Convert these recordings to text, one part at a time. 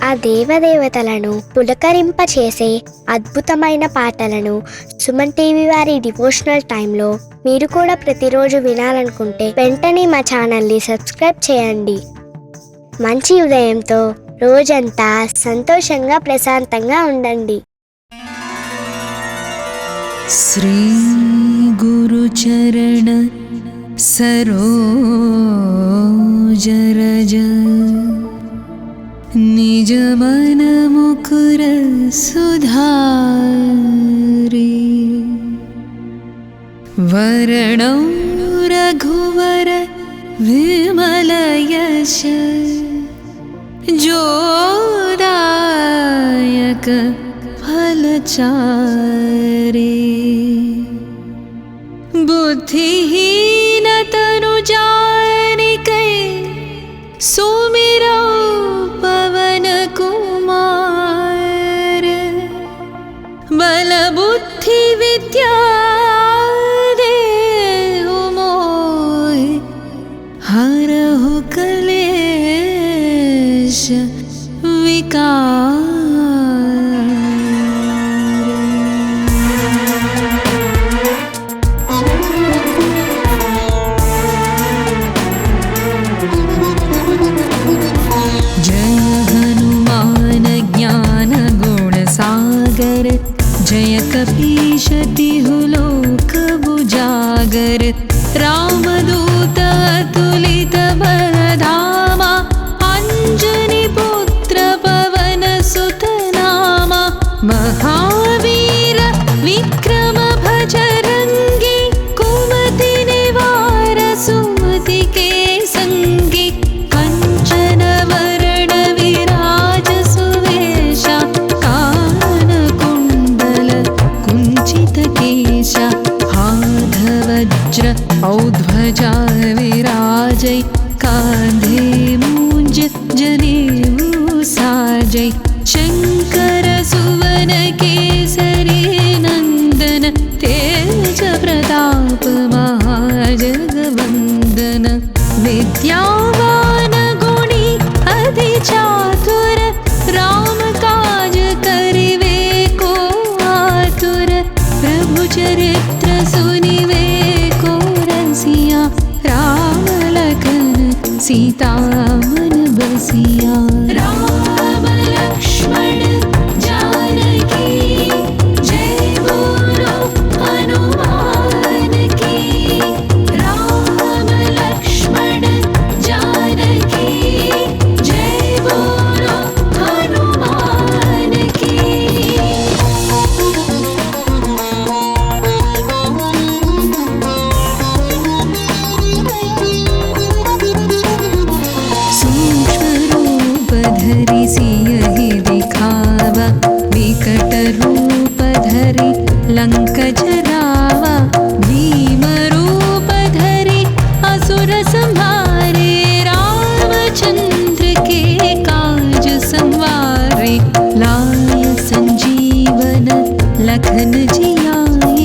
ఆ దేవదేవతలను పులకరింపచేసే అద్భుతమైన పాటలను సుమన్ టీవీ వారి డివోషనల్ టైంలో మీరు కూడా ప్రతిరోజు వినాలనుకుంటే వెంటనే మా ఛానల్ని సబ్స్క్రైబ్ చేయండి. మంచి ఉదయంతో రోజంతా సంతోషంగా ప్రశాంతంగా ఉండండి. శ్రీ గురు చరణ సరోజ రజ నిజ మన ముకుర సుధారి వరణౌ రఘువర విమల యశ जोदायक फलचारे बुद्धिहीन तनु जानिकै सुमिरौ पवन कुमार बल बुद्धि विद्या देहु मोय हरहु कलेश विकार। जय हनुमान ज्ञान गुण सागर जय कपीश तिहु लोक बुजागर रामदूत अतुलित बलधामा अंजनी पुत्र पवन सुत नामा महावीर विक्रम भजरंगी कुमति निवार सुमति के संगी कंचन वरण विराज सुवेशा कान कुंडल कुंचित केशा हाथ वज्र औध्वजा विराजै कांधे मूंज जनेऊ साजै शंकर सुवन केसरी नंदन तेज प्रताप महाजगवंदन विद्यावान गुणी अति चातुर राम काज करिवे को आतुर प्रभु चरित्र सुनिवे को रसिया राम लखन सीता मन बसिया। राम लक्ष्मण जानकी जय बोलो हनुमान की। राम लक्ष्मण जानकी जय बोलो हनुमान की। धरि सियहि दिखावा विकट रूप धरि लंक जरावा भीम रूप धरि असुर संहारे रामचंद्र के काज संवारे लाय संजीवन लखन जियाए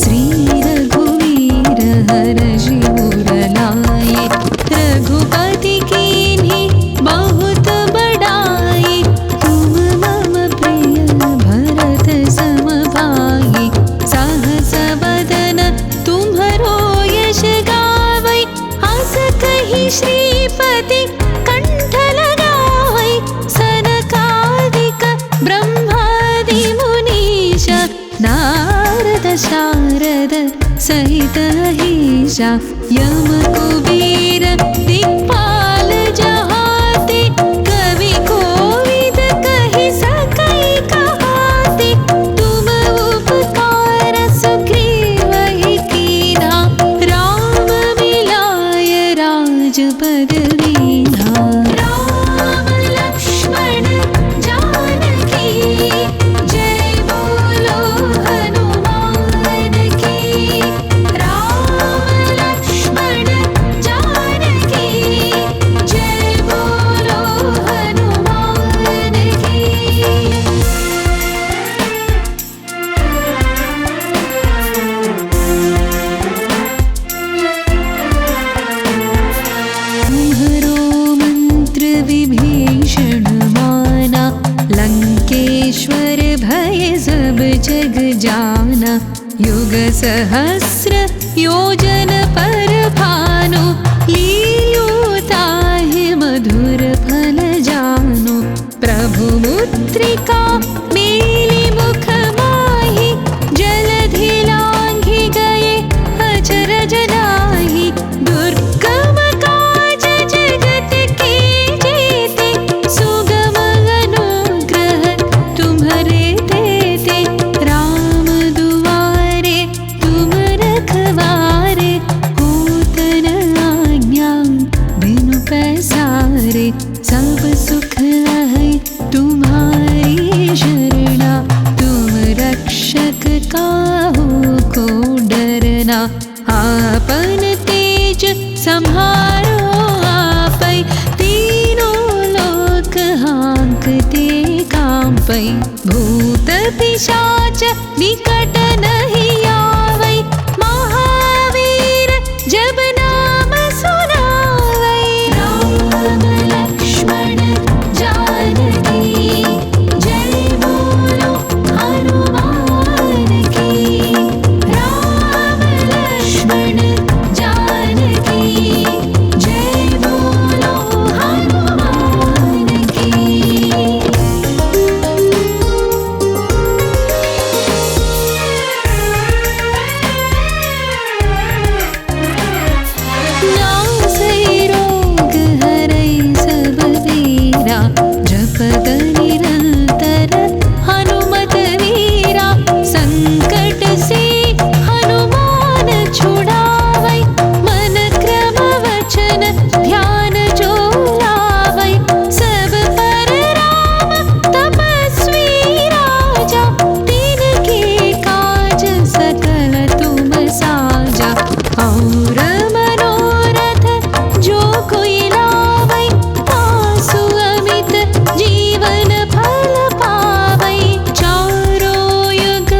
श्री रघुवीर हर्षि उर लाए रघुपति कीन्ही बहुत बड़ाई तुम मम प्रिय भरत सम भाई सहस बदन तुम्हरो यश गावै हस कहि श्रीपति कंठ लगावै सनकादिक ब्रह्मादि मुनीश नारद शारद सहित अहिषा यम कुबेर दिक्पाल जहाते कवि कोविद कहि सकै कहाते तुम उपकार सुग्रीवहि कीन्हा राम मिलाय राजपद दीन्हा। राम लक्ष्मण जानकी जय बोलो हनुमान की। राम लक्ष्मण जानकी जय बोलो हनुमान की। तुम्हरो मंत्र विभीषण माना सहस्र योजन पर भानु, लील्योताहि मधुर फल जानु। प्रभु मुद्रिका मेली मुख माहि, जलधि लांघि गए अचरज नाहि। दुर्गम काज जगत के जेते, सुगम अनुग्रह तुम्हरे देते। राम दुआरे तुम रखवारे, होत न आज्ञा बिनु पैसारे। सब सुख है तुम्हारी शरणा, तुम रक्षक काहू को डरना। आपन तेज सम्हारो आपै, तीनों लोक हाँकते कांपै। भूत पिशाच निकट नहीं आवै, महावीर जब नाम सुनावै। राम लक्ष्मण जानकी, जय बोलो हनुमान की। राम लक्ष्मण जानकी, जय बोलो हनुमान की। नासै रोग हरै सब वीरा, जपत निरंतर हनुमत वीरा। संकट से हनुमान छुड़ावै, मन क्रम वचन ध्यान जो लावै। सब पर राम तपस्वी राजा, तिनके काज सकल तुम साजा। और मनोरथ जो कोई लावै, तासु अमित जीवन फल पावै। चारों युग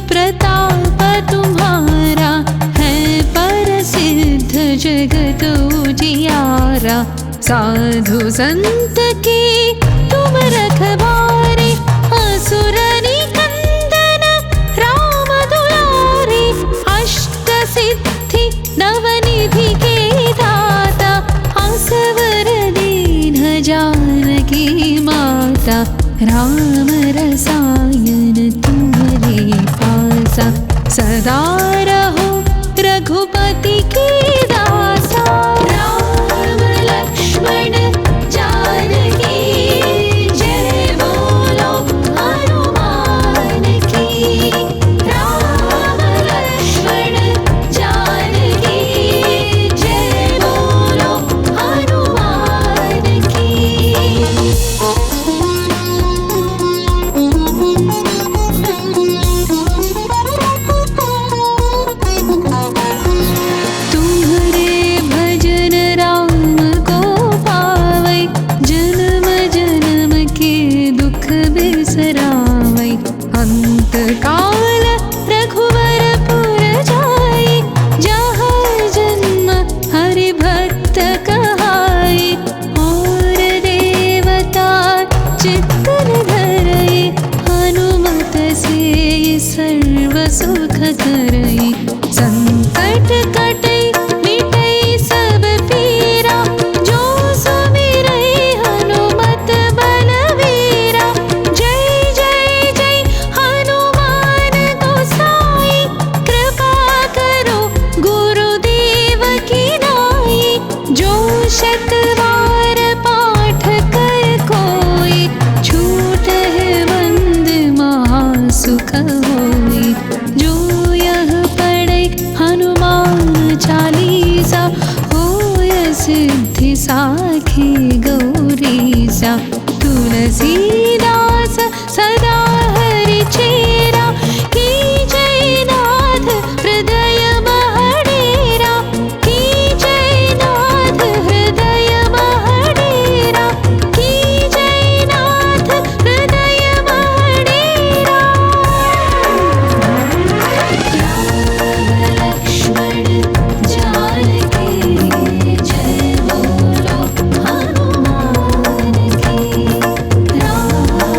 प्रताप तुम्हारा, है प्रसिद्ध जगत उजियारा। साधु संत के तुम रखवारे, असुर निकंदन राम दुलारे। अष्ट सिद्धि नवनिधि के दाता, असवर दीन जानकी माता। राम रसायन तुम्हारे पासा, सदा रहो रघुपति के दासा। राम लक्ष्मण जानकी, जय बोलो हनुमान की। राम लक्ष्मण जानकी, जय बोलो हनुमान की। तुम्हारे भजन राम को पावै, जन्म जन्म के दुख बिसरावै। अंत काल रघुवर पुर जाई, जहाँ जन्म हरि भक्त कहाई। और देवता चित्तन धरई, हनुमत से सर्व सुख करई। संकट कटै मिटै सब पीरा, जो सुमिरै हनुमत बलवीरा। जय जय जय हनुमान गोसाई, कृपा करो गुरुदेव की नाई। जो शत बार पाठ कर कोई, छूटहि बंद महासुख होई। जो यह पढ़ै हनुमान चालीसा, होय सिद्धि साखी गौरीसा। तुलसीदास सदा हरि चेरा, की जय नाथ हृदय महडेरा। की जय नाथ हृदय महडेरा, की जय नाथ हृदय महडेरा। राम लक्ष्मण जानकी, जय बोलो हनुमान की। राम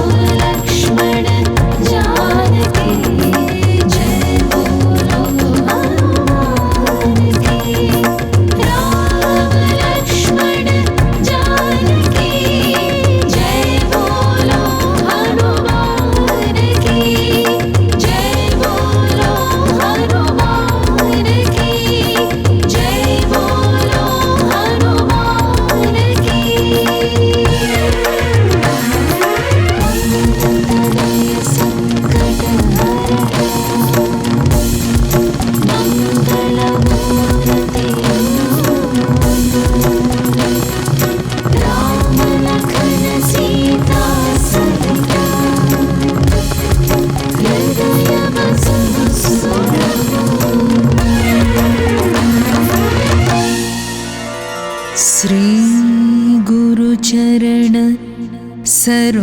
सरोजरज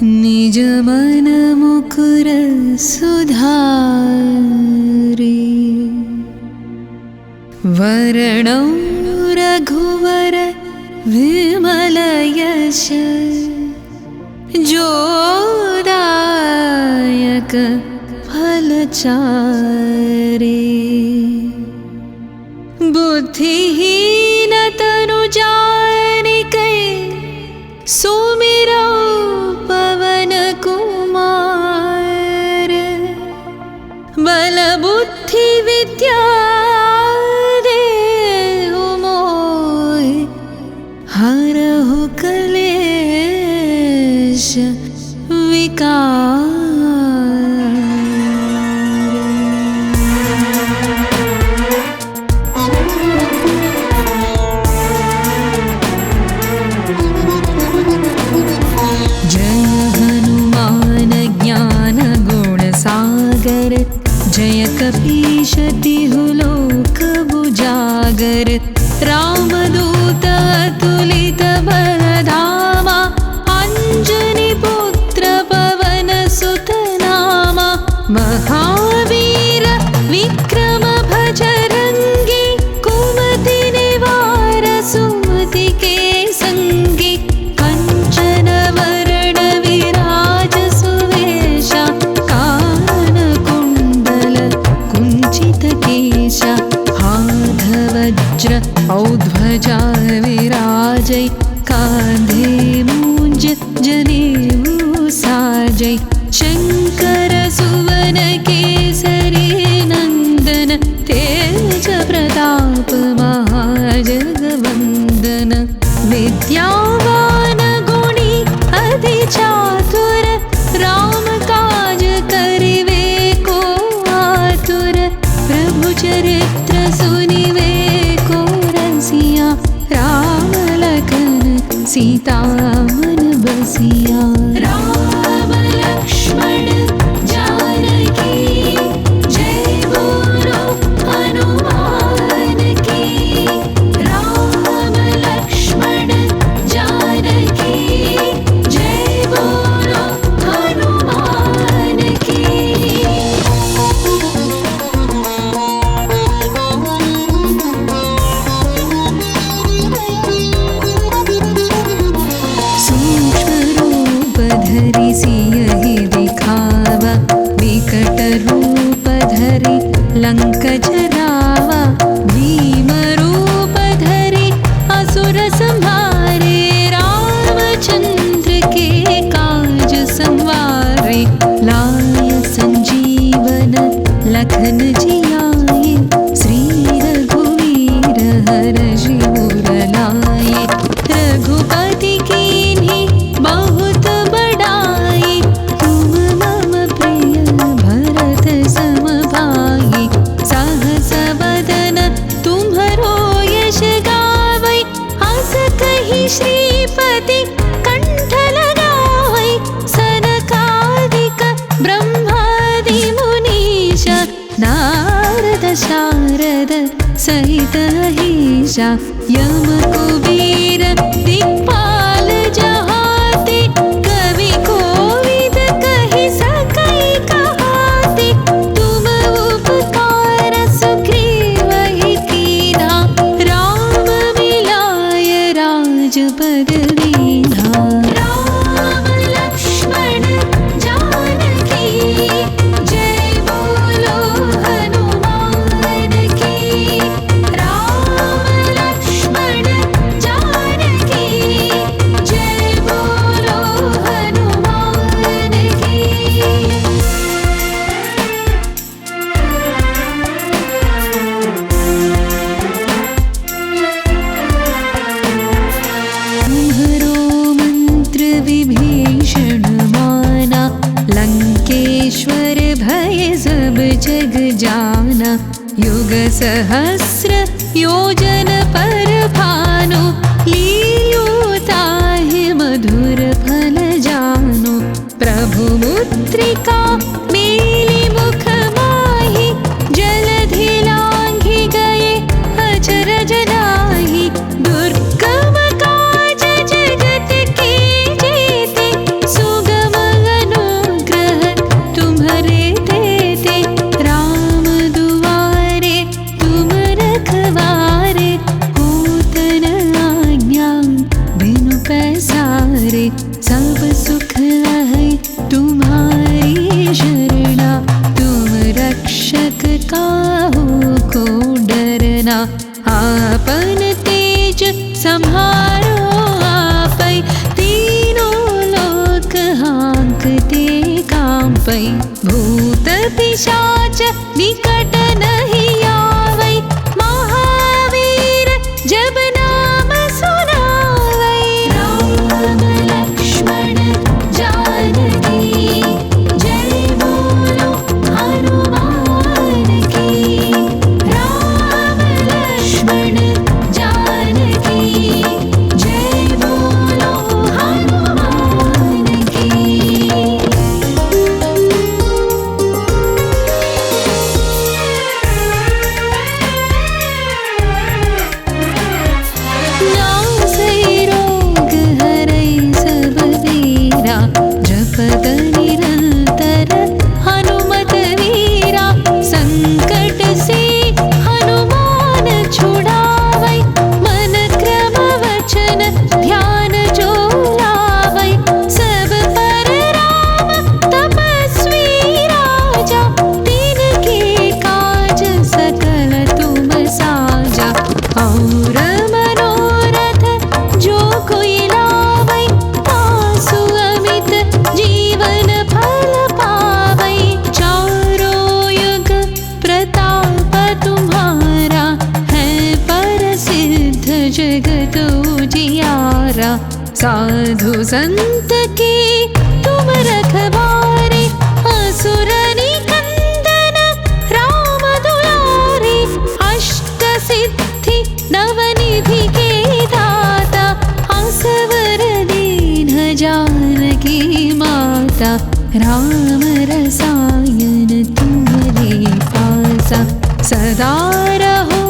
निज मन मुकुर सुधारी वर्णं रघुवर विमल यश जोदायक फलचारी बुद्धिहीन तनु जानिकै सुमिरौ पवन कुमार बल बुद्धि विद्या देहु मोहि हरहु कलेश विकार। जय कपीश तिहु लोक उजागर रामदूत अतुलित बलधामा अंजनी पुत्र पवन सुत नामा महावीर विक्रम भजरंगी कुमति निवार सुमति के संगी कंचन वरण विराज सुवेशा हाथ वज्र औध्वजा विराजै कांधे मूंज जनेऊ साजै शंकर सुवन केसरी नंदन तेज प्रताप महाजगवंदन विद्यावान गुणी अति चातुर राम काज करिवे को आतुर प्रभु चरित्र सुनिवे को रसिया राम लखन सीता मन बसिया। राम लक्ष्मण जानकी जय बोलो हनुमान की। राम लक्ष्मण जानकी जय बोलो हनुमान की। धरि सियहि दिखावा विकट रूप धरि लंक जरावा भीम रूप धरि असुर संहारे रामचंद्र के काज संवारे लाय संजीवन लखन जियाए श्री रघुवीर हरषि उर लाए रघुपति कीन्ही बहुत बड़ाई तुम मम प्रिय भरत सम भाई सहस बदन तुम्हरो यश गावै हस कहि श्रीपति कंठ लगावै सनकादिक ब्रह्मादि मुनीश नारद शारद सहित अहीशा यम कुबेर दिक्पाल जहाते कवि कोविद कहि सकै कहाते तुम उपकार सुग्रीवहि कीन्हा राम मिलाय राजपद दीन्हा। राम लक्ष्मण जानकी जय बोलो हनुमान की। राम लक्ष्मण जानकी जय बोलो हनुमान की। तुम्हरो मंत्र विभीषण माना लंकेश्वर भय सब जग जाना युग सहस्र योजन पर भानु लील्यो ताहि मधुर फल जानु प्रभु मुद्रिका मेलि मुख माहि जलधि लांघि गए अचर जना आपन तेज संहारो आपै, तीनों लोक हाँकते कांपै। भूत पिशाच निकट नहीं आवै, महावीर जब नाम सुनावै। राम लक्ष्मण जानकी जय बोलो हनुमान की। राम लक्ष्मण जानकी जय बोलो हनुमान की। नासै रोग हरै सब पीरा, जपत निरंतर हनुमत वीरा। संकट से हनुमान छुड़ावै, मन क्रम वचन ध्यान जो लावै। सब पर राम तपस्वी राजा, तिनके काज सकल तुम साजा। और मनोरथ जो कोई लावै, तासु अमित जीवन फल पावै। चारों युग प्रताप तुम्हारा, है प्रसिद्ध जगत उजियारा। साधु संत के तुम रखवारे, असुर निकंदन राम दुलारे। अष्ट सिद्धि नवनिधि के दाता, असवर दीन जानकी माता। राम रसायन तुम्हारे पासा, सदा रहो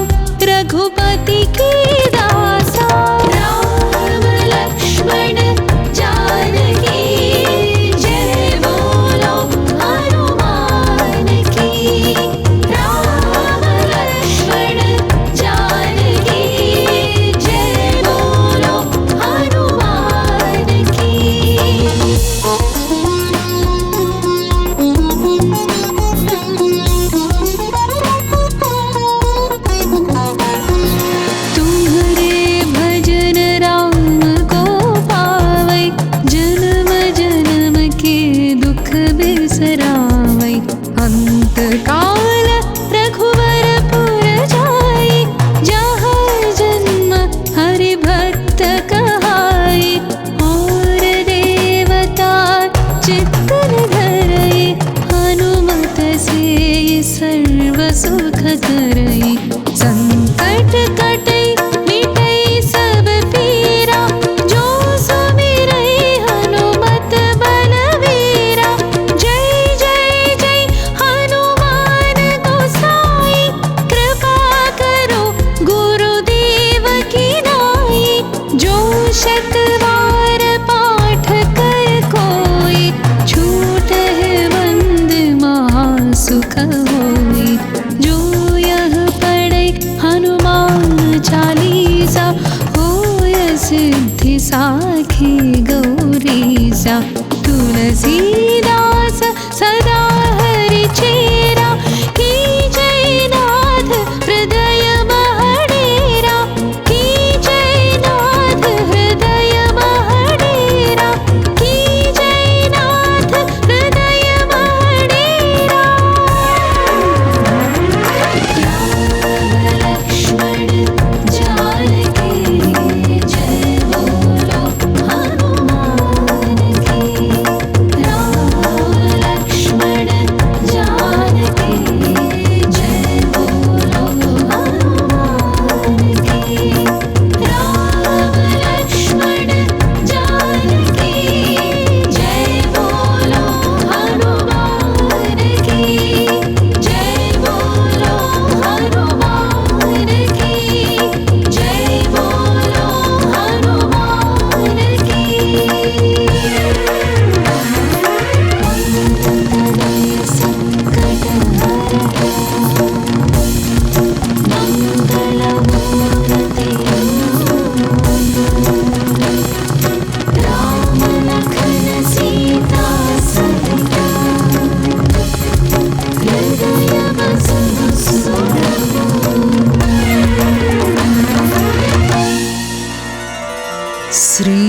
रघुपति के दासा। राम लक्ष्मण जानकी जय बोलो हनुमान की। राम लक्ष्मण जानकी जय बोलो हनुमान की। तुम श्री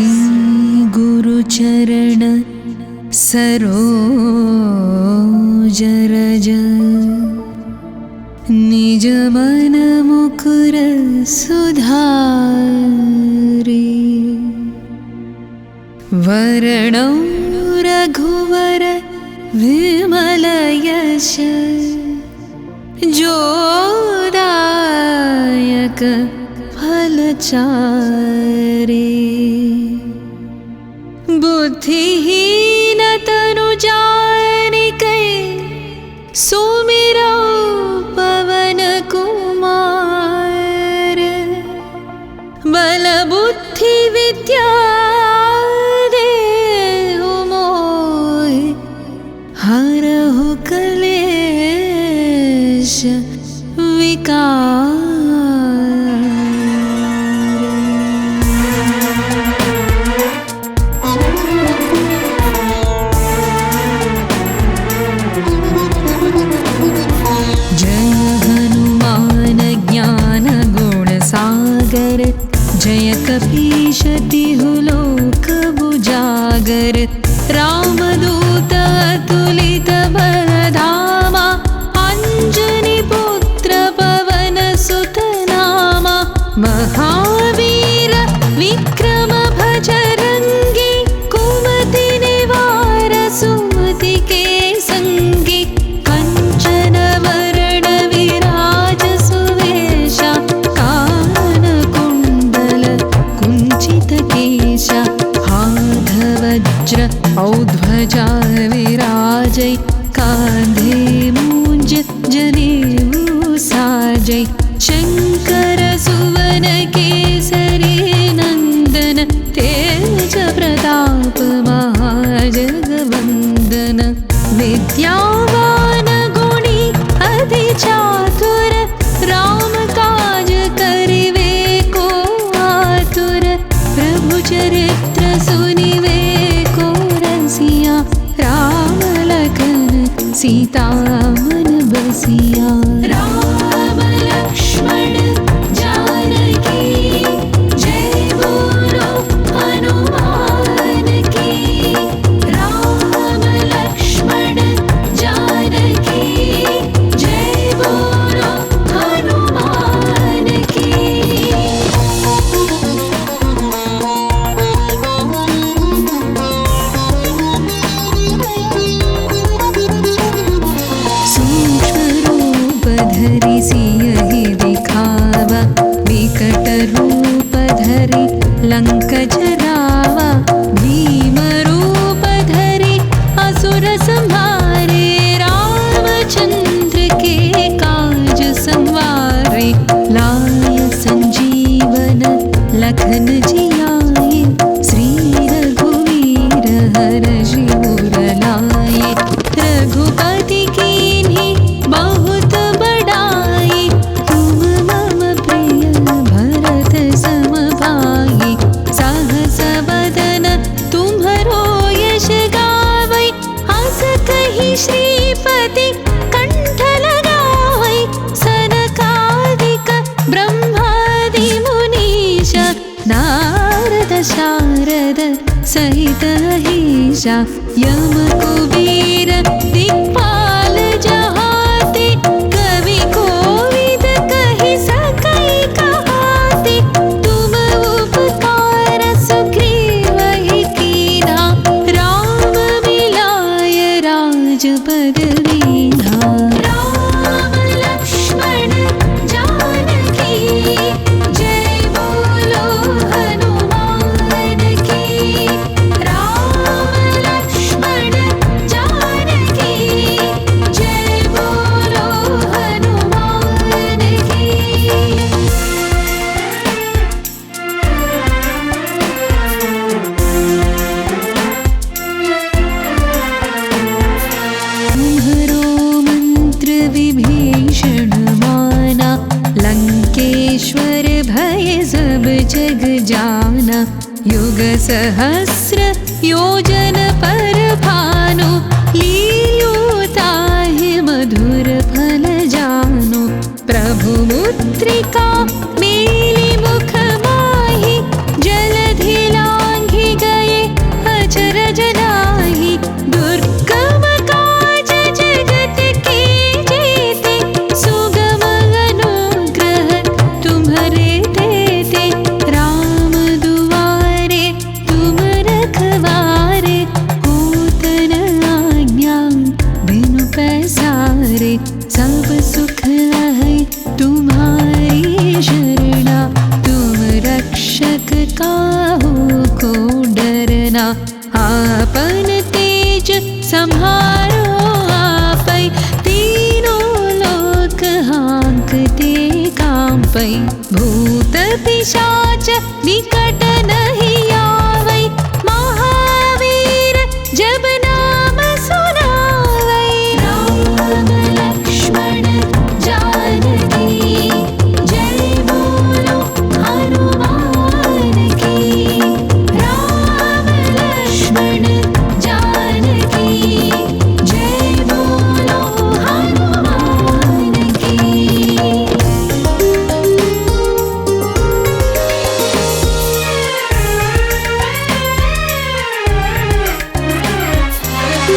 गुरुचरण सरोज रज निज मन मुकुर सुधारि वरणौ रघुवर विमल यश जोदायक फलचारि बुद्धिहीन तनु जानिकै सुमिरौ पवन कुमार बल बुद्धि विद्या देहु मोहि हरहु क्लेश विकार। जय कपीश तिहु लोक बुजागर रामदूत अतुलित बलधामा अंजनी पुत्र पवन सुत नामा महावीर विक्रम भजरंगी कुमति निवार सुमति के संगी कंचन वरण विराज सुवेशा वज्र औध्वजा विराजै कांधे मूंज जनेऊ साजै शंकर सुवन केसरी नंदन तेज प्रताप महाजगवंदन विद्यावान गुणी अति चातुर राम काज करिवे को आतुर प्रभु चरित्र सुनिवे को रसिया राम लखन सीता मन बसिया। राम लक्ष्मण जानकी जय बोलो हनुमान की। राम लक्ष्मण जानकी जय बोलो हनुमान की। धरि सियहि दिखावा विकट रूप धरि लंक जरावा भीम रूप धरि असुर संहारे रामचंद्र के काज संवारे लाय संजीवन लखन जियाए श्री रघुवीर हर्षि उर लाए रघुपति कीन्ही बहुत बड़ाई तुम मम प्रिय भरत सम भाई सहस बदन तुम्हरो यश गावै हस कहि श्रीपति कंठ लगावै सनकादिक ब्रह्मादि मुनीश नारद शारद सहित अहिषा यम कुबेर दिक्पाल जहाते कवि कोविद कहि सकै कहाते तुम उपकार सुग्रीवहि कीन्हा राम मिलाय राजपद दीन्हा। राम लक्ष्मण जानकी जय बोलो हनुमान की। राम लक्ष्मण जानकी जय बोलो हनुमान की। तुम्हरो मंत्र विभीषण माना लंकेश्वर भय सब जग जाना युग सहस्र योजन पर भानु लील्योताहि मधुर फल जानु प्रभु मुद्रिका मेलि मुख माहि जलधि आपन तेज संहारो आपै, तीनों लोक हाँकते कांपै। भूत पिशाच निकट नहीं आवै, महावीर जब नाम सुनावै। राम लक्ष्मण जानकी जय बोलो हनुमान की। राम लक्ष्मण जानकी जय बोलो हनुमान की।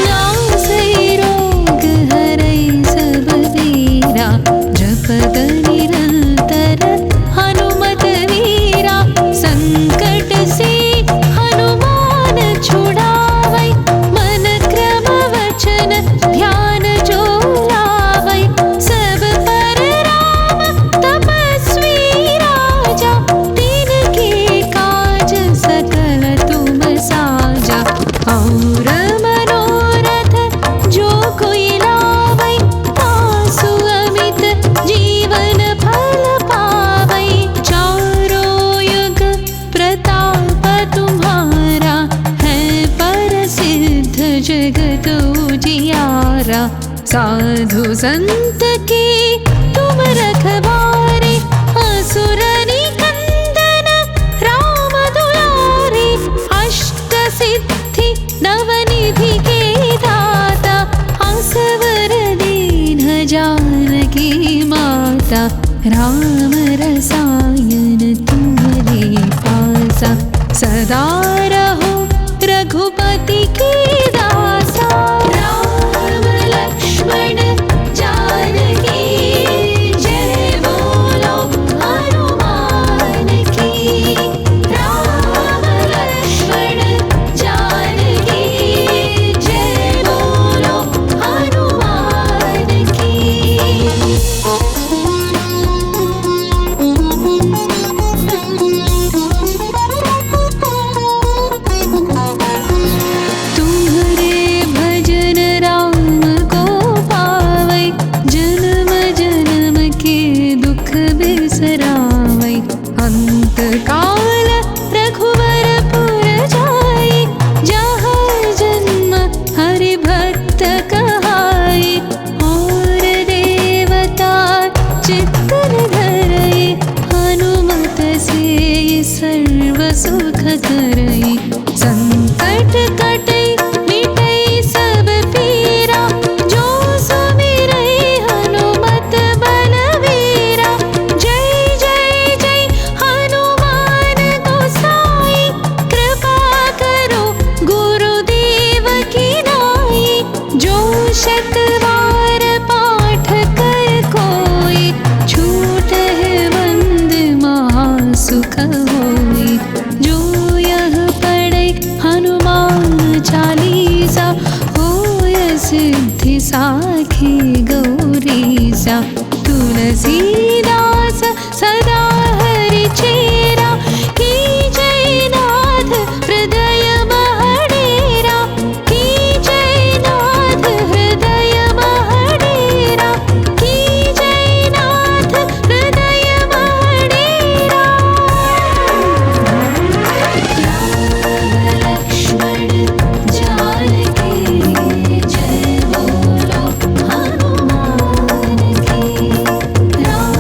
नासै रोग हरै सब वीरा, जपत निरंतर हनुमत वीरा। संकट से हनुमान छुड़ावै, मन क्रम वचन ध्यान जो लावै। सब पर राम तपस्वी राजा, तिनके काज सकल तुम साजा। और मनोरथ जो कोई लावै, तासु अमित जीवन फल पावै। चारों युग प्रताप तुम्हारा, है प्रसिद्ध जगत उजियारा। साधु संत के तुम रखवारे, असुर निकंदन राम दुलारे। अष्ट सिद्धि नवनिधि के दाता, असवर दीन जानकी माता। राम रसायन तुम्हारे पासा, सदा रहो रघुपति के दासा। राम लक्ष्मण जानकी जय बोलो हनुमान की। राम लक्ष्मण जानकी जय बोलो हनुमान की। तुम्हारे भजन राम को पावै, जन्म जन्म के दुख बिसरावै। अंत काल रघुवर पुर जाई, जहाँ जन्म हरि भक्त कहाई। और देवता चित्तन धरई, हनुमत से सर्व सुख करई। संकट कटै मिटै सब पीरा, जो सुमिरै हनुमत बलवीरा। जय जय जय हनुमान गोसाई, कृपा करो गुरुदेव की नाई। जो शत बार पाठ कर कोई, छूटहि बंद महासुख होई। जो यह पढ़ै हनुमान चालीसा, होय सिद्धि साखी गौरीसा। तुलसीदास सदा हरि चेरा, की जय नाथ हृदय महडेरा। की जय नाथ हृदय महडेरा, की जय नाथ हृदय महडेरा। राम लक्ष्मण जानकी जय बोलो हनुमान की। राम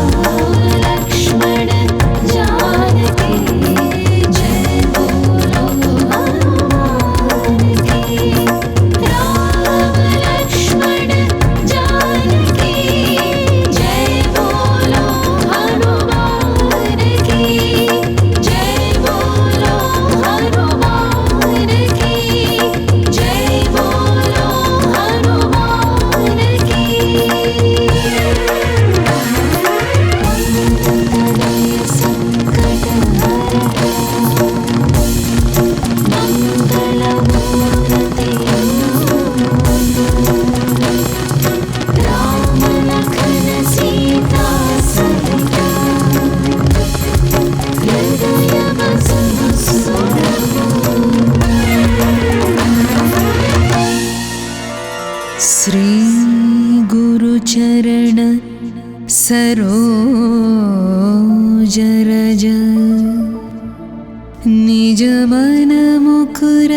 निज मन मुकुर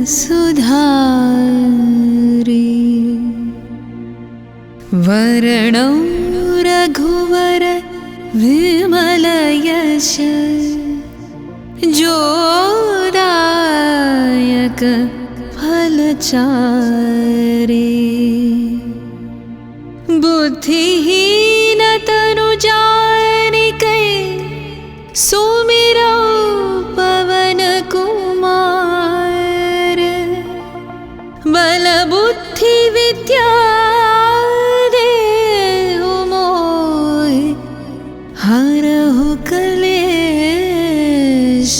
सुधारे। वर्णौ रघुवर विमल यश जोदायक फलचारे। बुद्धिहीन तनु जानिकै सुमिरौ पवन कुमार। बल बुद्धि विद्या देहु मोहि हरहु कलेश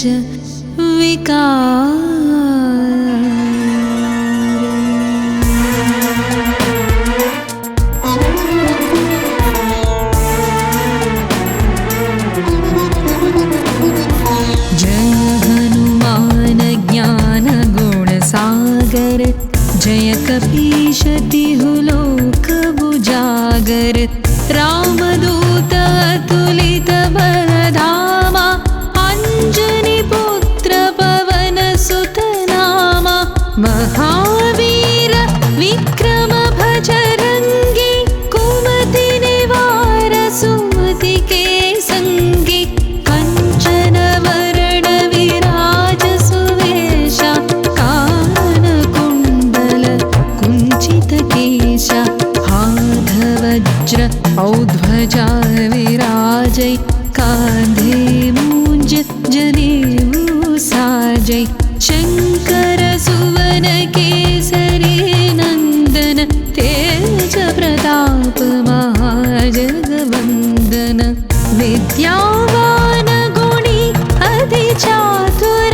विकार। जय कपीश तिहु लोक उजागर। रामदूत अतुलित बलधामा अंजनी पुत्र पवन सुत नामा। महावीर विक्रम भजरंगी कुमति निवार सुमति के संगी। कंचन वरण विराज सुवेशा हाथ वज्र औध्वजा विराजै। कांधे मूंज जनेऊ साजै। शंकर सुवन केसरी नंदन तेज प्रताप महाजगवंदन। विद्यावान गुणी अति चातुर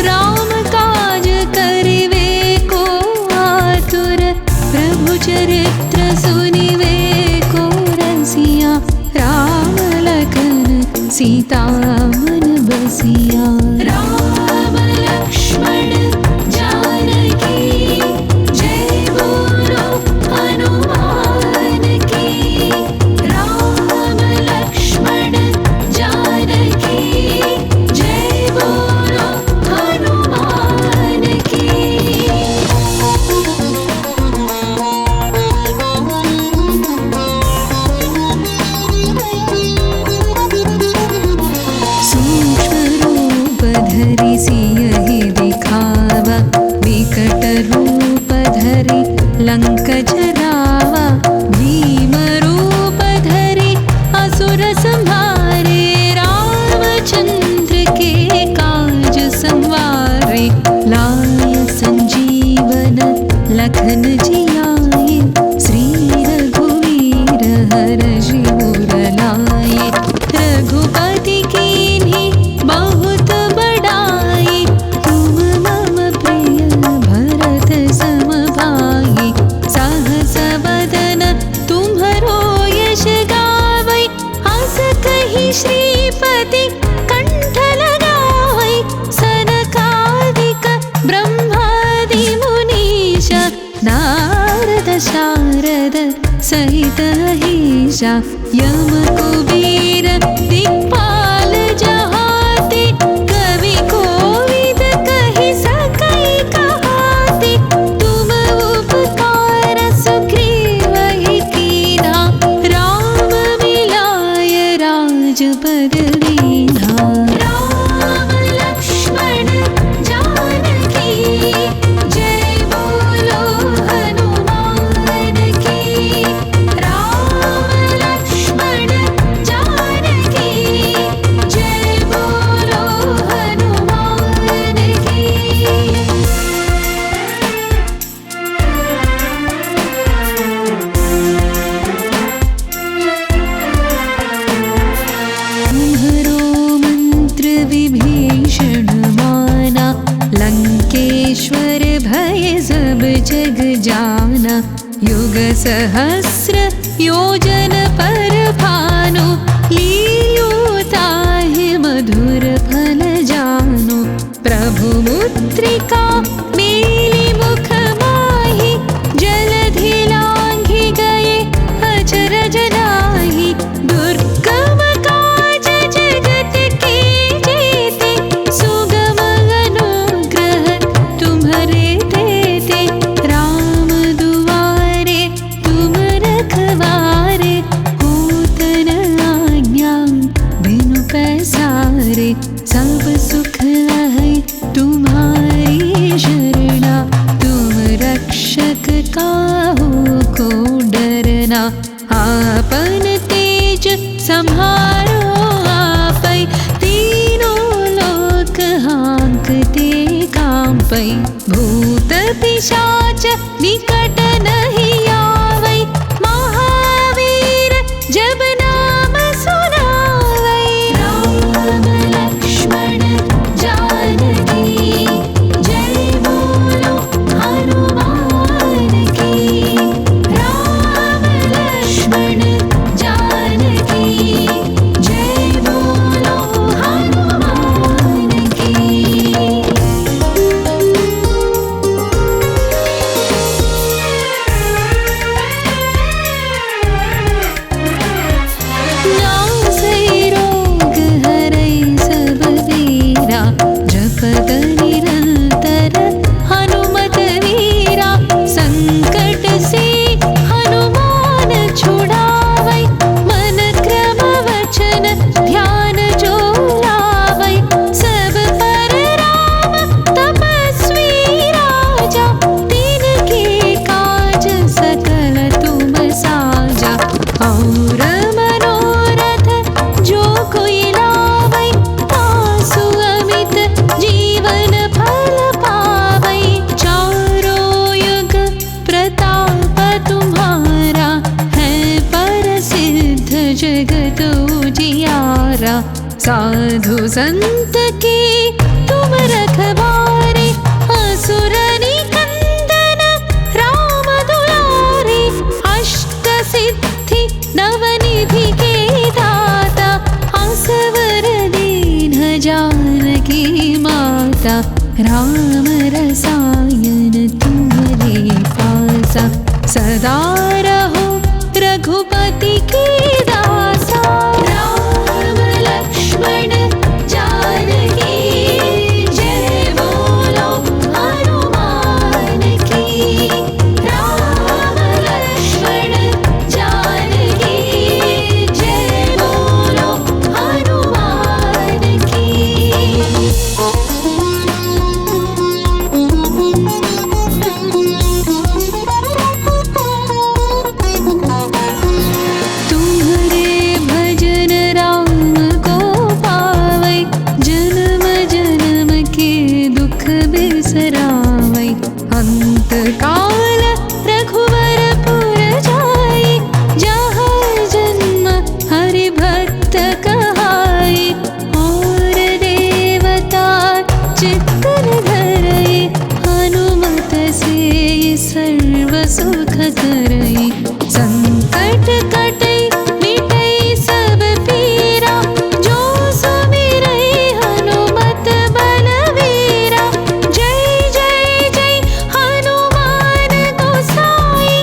राम काज करिवे को आतुर। प्रभु चरित्र सुनिवे को रसिया राम लखन सीता मन बसिया। राम लक्ष्मण जानकी जय बोलो हनुमान की। राम लक्ष्मण जानकी जय बोलो हनुमान की। धरि सियहि दिखावा विकट रूप धरि लंक जरावा। भीम रूप धरि असुर संहारे। रामचंद्र के काज संवारे। लाय संजीवन लखन जियाए। श्री रघुवीर हरषि उर लाए। रघुपति कीन्ही बहुत बड़ाई। तुम मम प्रिय भरत सम भाई। सहस बदन तुम्हरो यश गावै। हस कहि श्रीपति कंठ लगावै। सनकादिक ब्रह्मादि मुनीश नारद शारद सहित अहीशा। यम कुबेर दिक्पाल जहाते। कवि कोविद कहि सकै कहाते। तुम उपकार सुग्रीवहि कीन्हा। राम मिलाय राजपद दीन्हा। राम लक्ष्मण जानकी जय बोलो हनुमान की। राम लक्ष्मण जानकी जय बोलो हनुमान की। तुम्हरो मंत्र विभीषण माना। लंकेश्वर भय सब जग जाना। युग सहस्र योजन पर भानु। लील्यो ताहि मधुर फल जानु। प्रभु मुद्रिका मेलि मुख माहि। जलधि लांघि गए अचरज नाही। दुर्गम काज जगत के सब सुख है तुम्हारी शरणा, तुम रक्षक काहू को डरना। आपन तेज संहारो आपै, तीनों लोक हाँकते कांपै। भूत पिशाच निकट नहीं आवै, महावीर जब नाम सुनावै। राम लक्ष्मण जानकी जय बोलो हनुमान की। राम लक्ष्मण जानकी जय बोलो हनुमान की। नासै रोग हरै सब पीरा, जपत निरंतर हनुमत वीरा। संकट से हनुमान छुड़ावै, मन क्रम वचन ध्यान जो लावै। सब पर राम तपस्वी राजा, तिनके काज सकल तुम साजा। और मनोरथ जो कोई लावै, तासु अमित जीवन फल पावै। चारों युग प्रताप तुम्हारा, है प्रसिद्ध जगत उजियारा। साधु संत के तुम रखवारे, असुर निकंदन राम दुलारे। अष्ट सिद्धि नवनिधि के दाता, असवर दीन जानकी माता। राम रसायन तुम्हारे पासा, सदा रहो रघुपति के दासा। राम लक्ष्मण जानकी जय बोलो हनुमान की। राम लक्ष्मण जानकी जय बोलो हनुमान की। तुम्हारे भजन राम को पावै, जन्म जन्म के दुख बिसरावै। अंत काल रघुवर पुर जाई, जहाँ जन्म हरि भक्त कहाई। और देवता चित्तन धरई, हनुमत से सर्व सुख करई। संकट कटै मिटै सब पीरा, जो सुमिरै हनुमत बलवीरा। जय जय जय हनुमान गोसाई,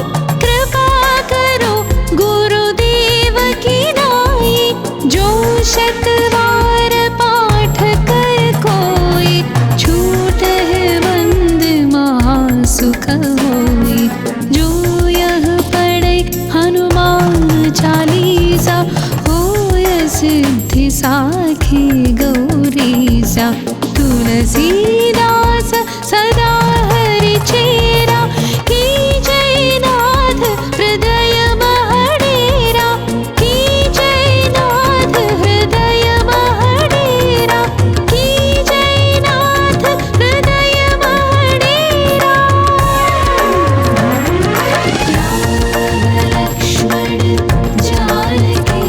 कृपा करो गुरुदेव की नाई। जो शतवार पाठ कर कोई, छूटहि बंद महासुख होई। जो यह पढ़ै हनुमान चालीसा, होय सिद्धि साखी गौरीसा। तुलसीदास सदा हरि चेरा, की जय नाथ हृदय महडेरा। की जय नाथ हृदय महडेरा, की जय नाथ हृदय महडेरा। राम लक्ष्मण जानकी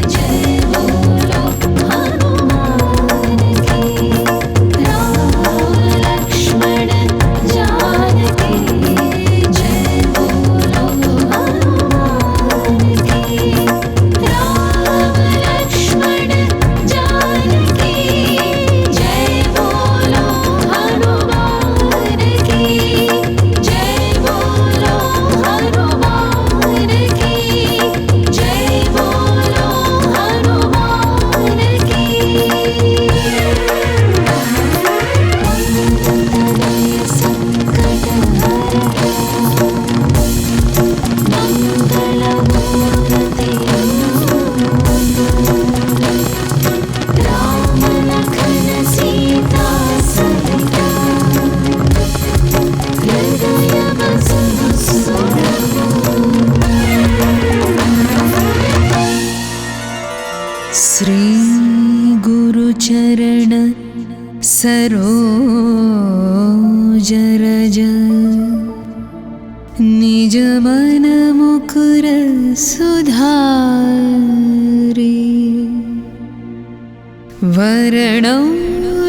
जय बोलो हनुमान की। राम सरोज रज निज मन मुकुर सुधारि वरणौ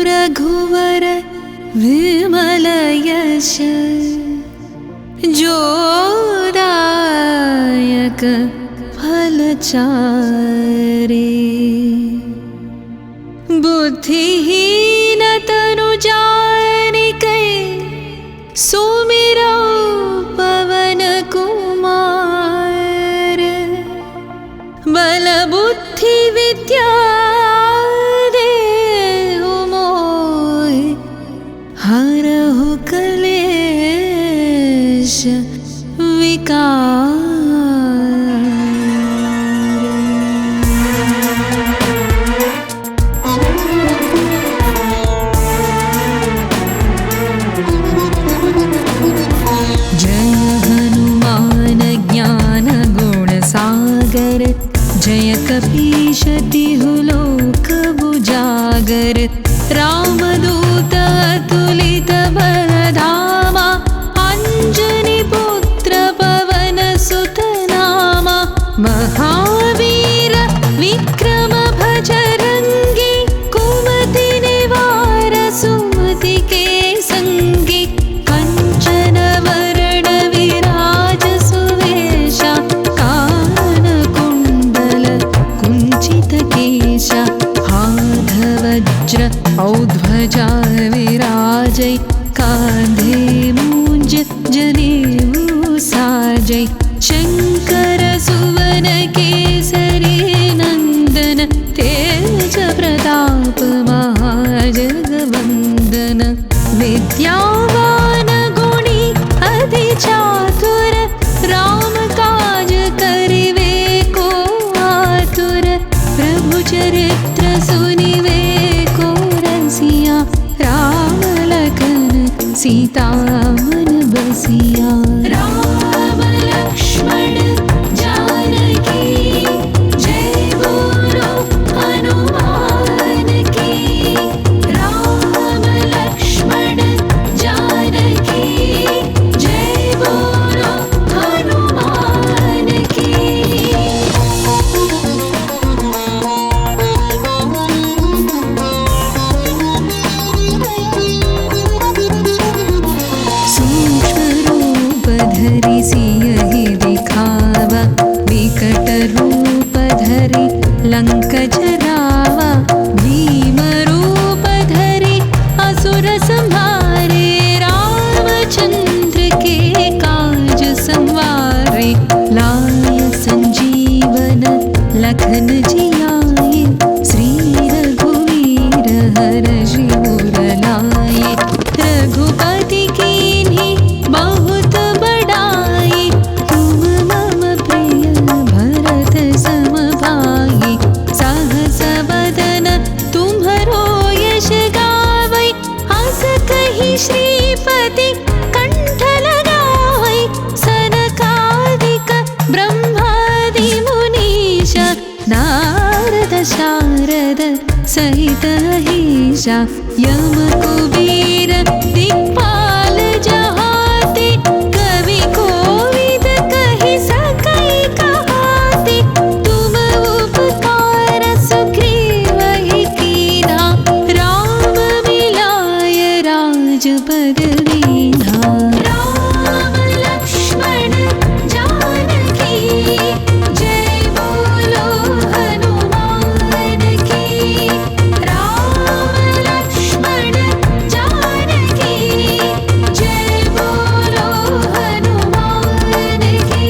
रघुवर विमल यश जोदायक फलचारि बुद्धिहीन तनु जानिकै सुमिरौ पवन कुमार बल बुद्धि विद्या देहु मोहि हरहु कलेश विकार जय कपीश तिहु लोक बुजागर रामदूत अतुलित बलधामा अंजनी पुत्र पवन सुत नामा महावीर विक्रम भजरंगी कुमति निवार सुमति के संगी कंचन वरण विराज सुवेशा वज्र औध्वजा विराजै कांधे मूंज जनेऊ साजै शंकर सुवन केसरी नंदन तेज प्रताप महाजगवंदन विद्यावान गुणी अति चातुर राम काज करिवे को आतुर प्रभु चरित्र सुनिवे को रसिया राम लखन सीता मन बसिया राम लक्ष्मण जानकी जय बोलो हनुमान की राम लक्ष्मण जानकी जय बोलो हनुमान की धरि सियहि दिखावा विकट रूप धरि लंक जरावा भीम रूप धरि असुर संहारे रामचंद्र के काज संवारे लाय संजीवन लखन जियाए श्री रघुवीर हर्षि उर लाए रघुपति कीन्ही बहुत बड़ाई तुम मम प्रिय भरत सम भाई सहस बदन तुम्हरो यश गावै हस कहि श्रीपति कंठ लगावै सनकादिक ब्रह्मादि मुनीश नारद शारद सहित अहिषा यम कुबेर दिक्पाल जहाते कवि कोविद कहि सकै कहाते तुम उपकार सुग्रीवहि कीन्हा राम मिलाय राजपद दीन्हा राम लक्ष्मण जानकी जय बोलो हनुमान की राम लक्ष्मण जानकी जय बोलो हनुमान की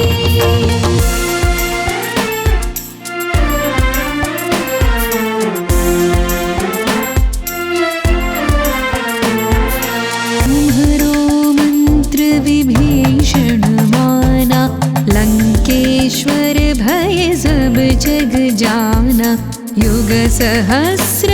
तुम्हरो मंत्र विभीषण माना लंकेश्वर भय सब जग जाना युग सहस्र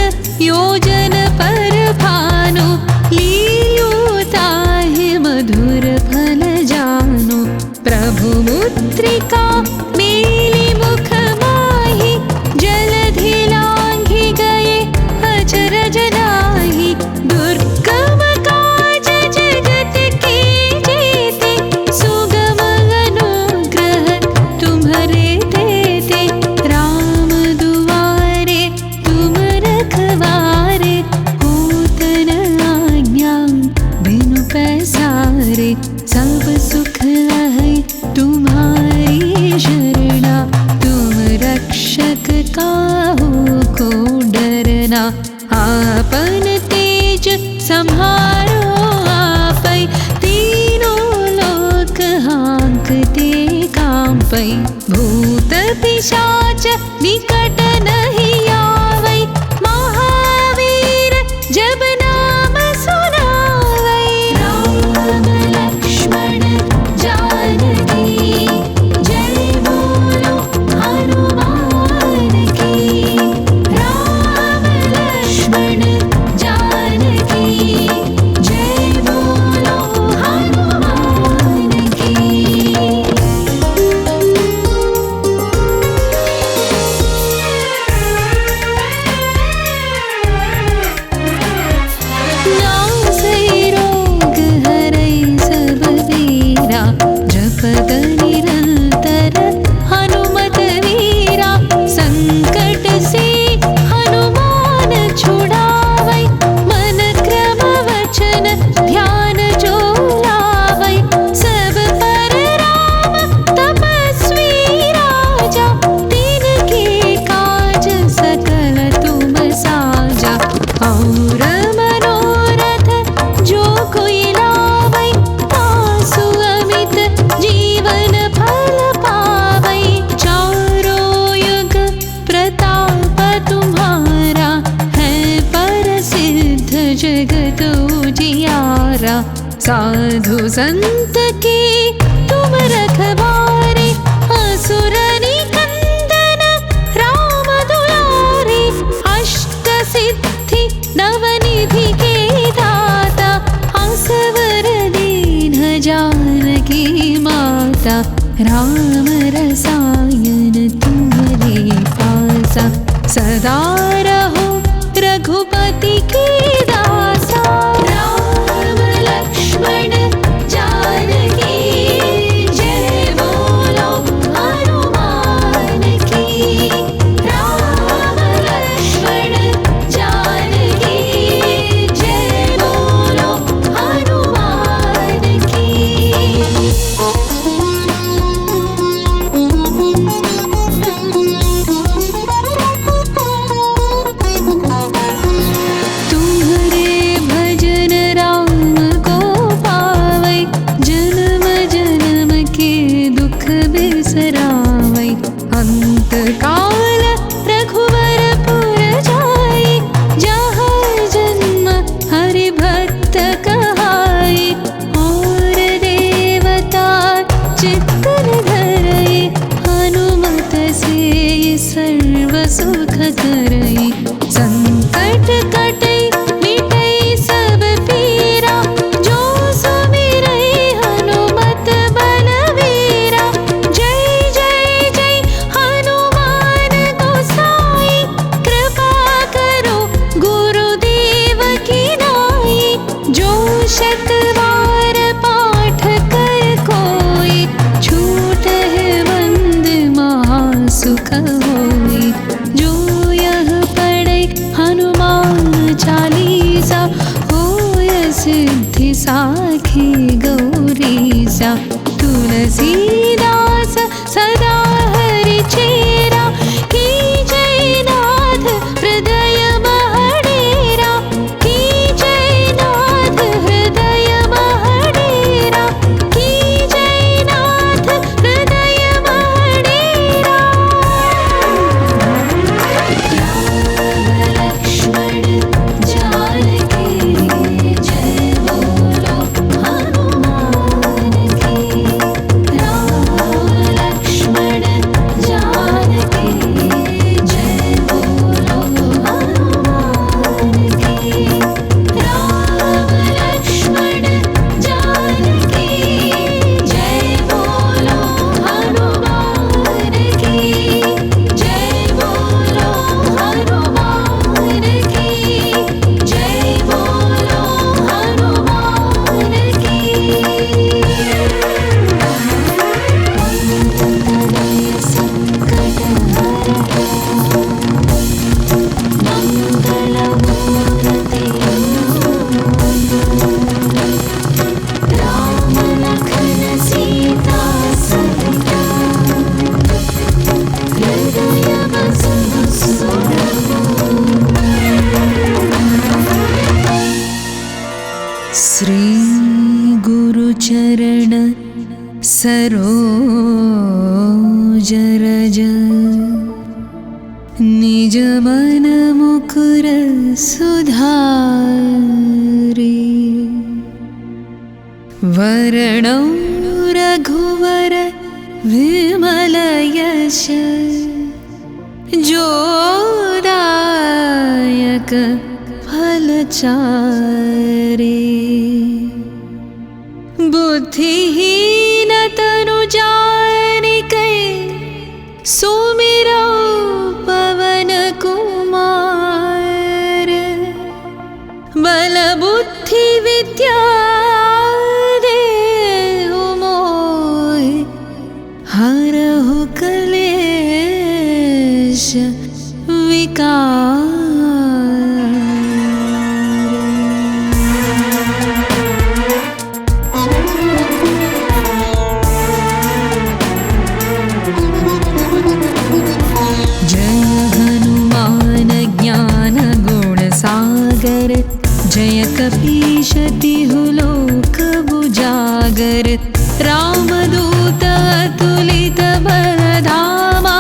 योजन पर भानु लील्योताहि मधुर फल जानु प्रभु मुद्रिका मेली मुख माहि जलधि लांघि गए अचर जना आपन तेज संहारो आपै, तीनों लोक हाँकते कांपै, भूत पिशाच निकट नहीं आवै, महावीर जब नाम सुनावै। राम लक्ष्मण जानकी जय बोलो हनुमान की, राम लक्ष्मण जानकी जय बोलो हनुमान की। नासै रोग हरै सब वीरा, जपत निरंतर हनुमत वीरा, संकट से हनुमान छुड़ावै, मन क्रम वचन ध्यान जो लावै, सब पर राम तपस्वी राजा, तिनके काज सकल तुम साजा। और मनोरथ जो कोई लावै, तासु अमित जीवन फल पावै, चारों युग प्रताप तुम्हारा, है प्रसिद्ध जगत उजियारा। साधु संत के तुम रखवारे, असुर निकंदन राम दुलारे, अष्ट सिद्धि नवनिधि के दाता, असवर दीन जानकी माता, राम रसायन तुम्हारे पासा, सदा रहो रघुपति के दासा। राम लक्ष्मण जानकी जय बोलो हनुमान की, राम लक्ष्मण जानकी जय बोलो हनुमान की। तुम श्री गुरुचरण सरोज रज निज मन मुकुर सुधारि वरणौ रघुवर विमल यश जोदायक फलचारि बुद्धिहीन तनु जानिकै सुमिरौ पवन कुमार बल बुद्धि विद्या देहु मोहि हरहु क्लेश विकार। जय कपीश तिहु लोक बुजागर रामदूत अतुलित बलधामा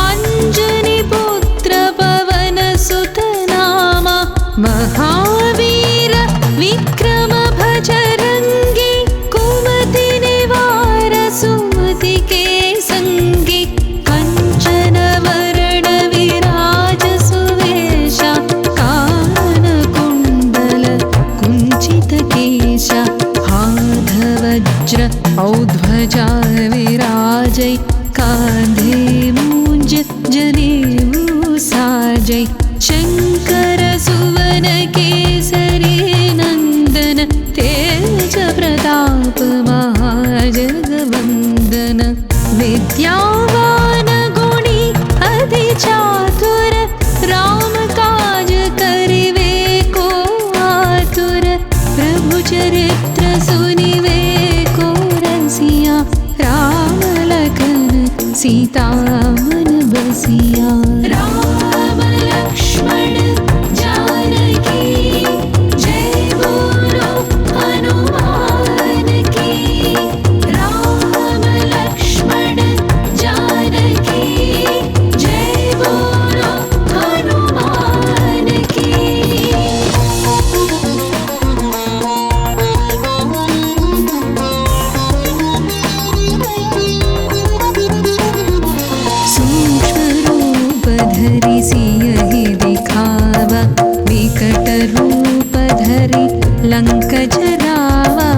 अंजनी पुत्र पवन सुत नामा महावीर विक्रम भजरंगी कुमति निवार सुमति के संगी कंचन वरण विराज सुवेशा हाथ वज्र औध्वजा विराजै कांधे मूंज जनेऊ साजै शंकर सुवन केसरी नंदन तेज प्रताप महाजगवंदन विद्यावान गुणी अति चातुर राम काज करिवे को आतुर प्रभु चरित्र सुनिवे को रसिया राम लखन सीता मन बसिया। राम लक्ष्मण जानकी जय बोलो हनुमान की। राम लक्ष्मण जानकी जय बोलो हनुमान की। सियहि दिखावा विकट रूप धरि लंक जरावा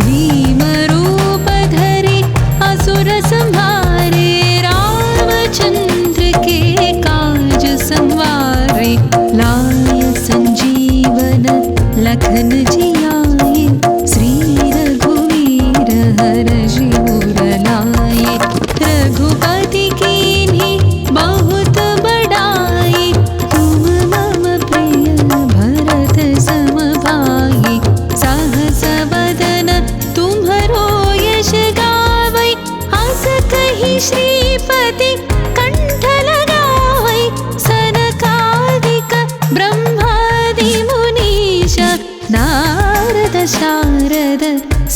भीम रूप धरि असुर संहारे रामचंद्र के काज संवारे लाय संजीवन लखन जियाए श्री रघुवीर हरषि उर लाए रघुपति कीन्ही बहुत बड़ाई तुम मम प्रिय भरत सम भाई सहस बदन तुम्हरो यश गावै हस कहि श्रीपति कंठ लगावै सनकादिक ब्रह्मादि मुनीश नारद शारद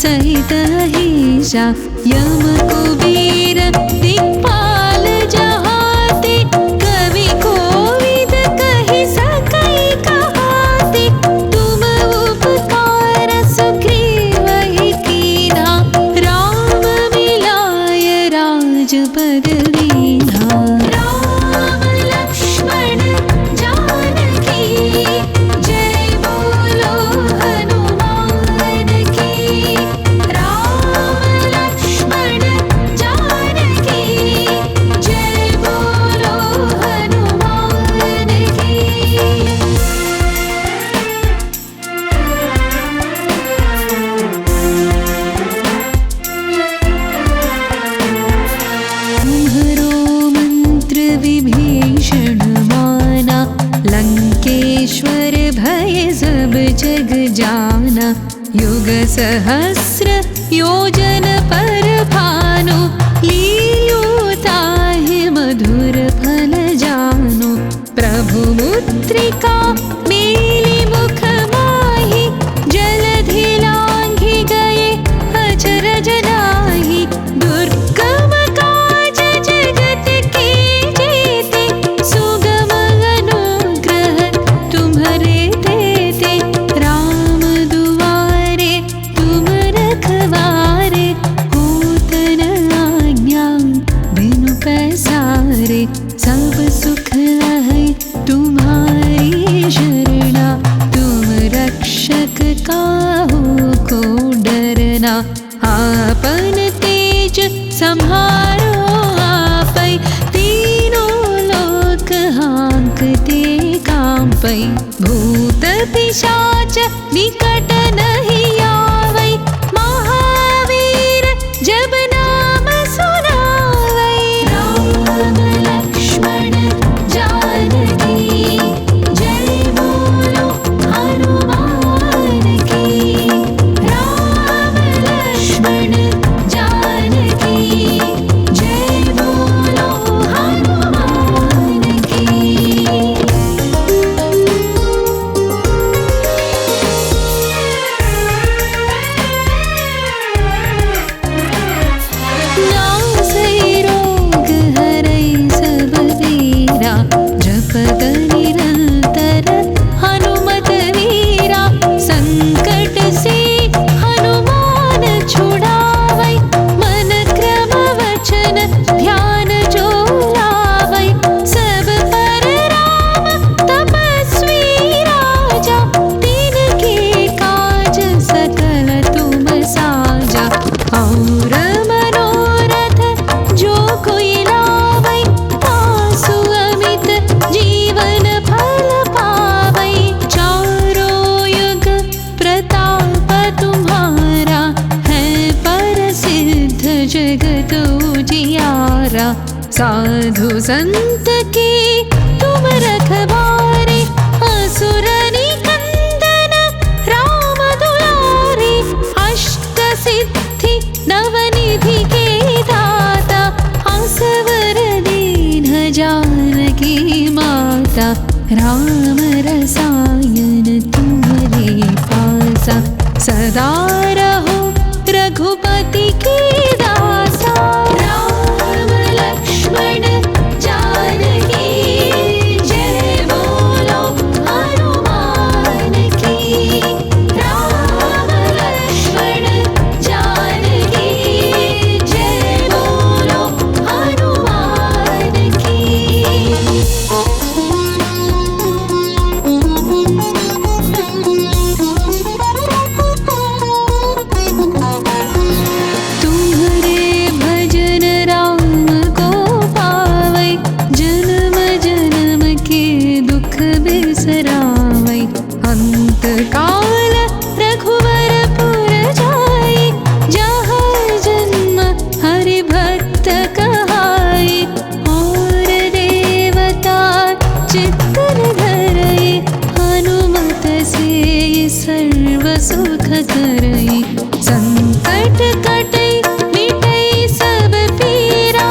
सहित अहिषा यम कुबेर दिक्पाल जहाते कवि कोविद कहि सकै कहाते तुम उपकार सुग्रीवहि कीन्हा राम मिलाय राजपद दीन्हा। राम लक्ष्मण जानकी जय बोलो हनुमान की। राम लक्ष्मण जानकी जय बोलो हनुमान की। तुम्हरो मंत्र विभीषण माना लंकेश्वर भय सब जग जाना युग सहस्र योजन पर भानु लील्योताहि मधुर फल जानु प्रभु मुद्रिका मेलि मुख माहि जलधि काहू को डरना। आपन तेज संहारो आपै, तीनों लोक हाँकते कांपै। भूत पिशाच निकट नहीं आवै, महावीर जब नाम सुनावै। राम लक्ष्मण जानकी जय बोलो हनुमान की। राम लक्ष्मण जानकी जय बोलो हनुमान की। नासै रोग हरै सब वीरा, जपत निरंतर हनुमत वीरा। संकट से हनुमान छुड़ावै, मन क्रम वचन ध्यान जो लावै। सब पर राम तपस्वी राजा, तिनके काज सकल तुम साजा। और मनोरथ जो कोई लावै, तासु अमित जीवन फल पावै। चारों युग प्रताप तुम्हारा, है प्रसिद्ध जगत उजियारा। साधु संत के तुम रखवारे, असुर निकंदन राम दुलारे। अष्ट सिद्धि नवनिधि के दाता, असवर दीन जानकी माता। राम रसायन तुम्हारे पासा, सदा रहो रघुपति के दासा। राम लक्ष्मण जानकी जय बोलो हनुमान की। राम लक्ष्मण जानकी जय बोलो हनुमान की। तुम्हारे भजन राम को पावै, जन्म जन्म के दुख बिसरावै। अंत काल रघुवर पुर जाई, जहाँ जन्म हरि भक्त कहाई। और देवता चित्तन धरई, हनुमत से सर्व सुख करई। संकट कटई मिटई सब पीरा,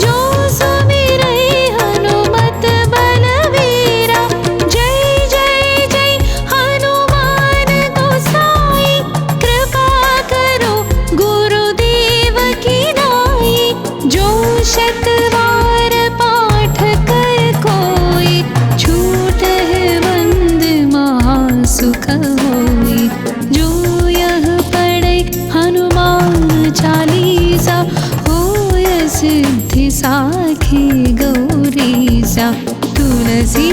जो सुमिरै हनुमत बलवीरा। जय जय जय हनुमान गोसाई, कृपा करो गुरुदेव की नाई। जो शतवार पाठ कर कोई, छूटहि बंद महासुख होई। जो यह पढ़ै हनुमान चालीसा, होय सिद्धि साखी गौरीसा। तुलसी